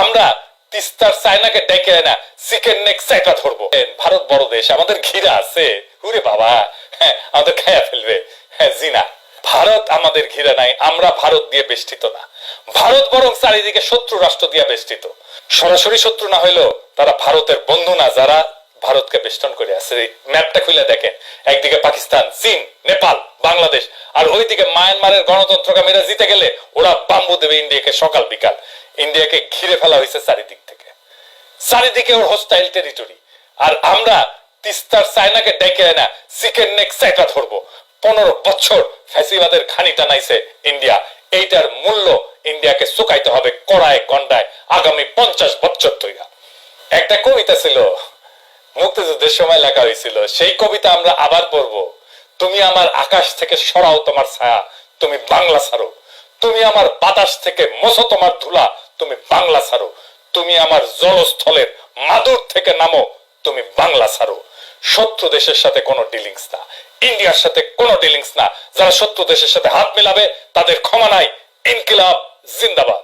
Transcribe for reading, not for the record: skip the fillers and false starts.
আমরা তিস্তার চায়নাকে ডেকে না চিকেন নেক চাইটা ধরবো। ভারত বড় দেশ, আমাদের ঘিরা আছে। হুরে বাবা, হ্যাঁ আমাদের খায়া ফেলবে। হ্যাঁ জিনা, ভারত আমাদের ঘিরা নাই, আমরা ভারত দিয়ে বেষ্টিত না। ভারত বরং চারিদিকে শত্রু রাষ্ট্র দিয়ে বেষ্টিত। সরাসরি শত্রু না হইলেও তারা ভারতের বন্ধু না, যারা ভারতকে বেষ্টন করে আছে। ম্যাপটা খুলে দেখেন, একদিকে পাকিস্তান, চীন, নেপাল, বাংলাদেশ, আর ওইদিকে মায়ানমারের গণতন্ত্রকামীরা জিতে গেলে ওরা বাম্বু দেবে ইন্ডিয়াকে সকাল বিকাল। ইন্ডিয়াকে ঘিরে ফেলা হয়েছে চারিদিক থেকে, চারিদিকে ওর হোস্টাইল টেরিটরি। আর আমরা তিস্তার চায়নাকে ডেকে না চিকেন নেক চাইটা ধরবো। 15 বছর ফ্যাসিবাদের ঘানি টানাইছে ইন্ডিয়া, এইটার মূল্য ইন্ডিয়াকে চুকাইতে হবে কড়ায় গন্ডায় আগামী 50 বছর ধরে। একটা কবিতা ছিল, মুক্তিযুদ্ধের সময় লেখা হয়েছিল, সেই কবিতা আমরা আবার পড়বো। তুমি আমার আকাশ থেকে সরাও তোমার ছায়া, তুমি বাংলা ছাড়ো। তুমি আমার বাতাস থেকে মোছো তোমার ধুলা, তুমি বাংলা ছাড়ো। তুমি আমার জলস্থলের মাদুর থেকে নামো, তুমি বাংলা ছাড়ো। শত্রু দেশের সাথে কোনো ডিলিংস না, ইন্ডিয়ার সাথে কোনো ডিলিংস না। যারা শত্রু দেশের সাথে হাত মিলাবে তাদের ক্ষমা নাই। ইনকিলাব জিন্দাবাদ।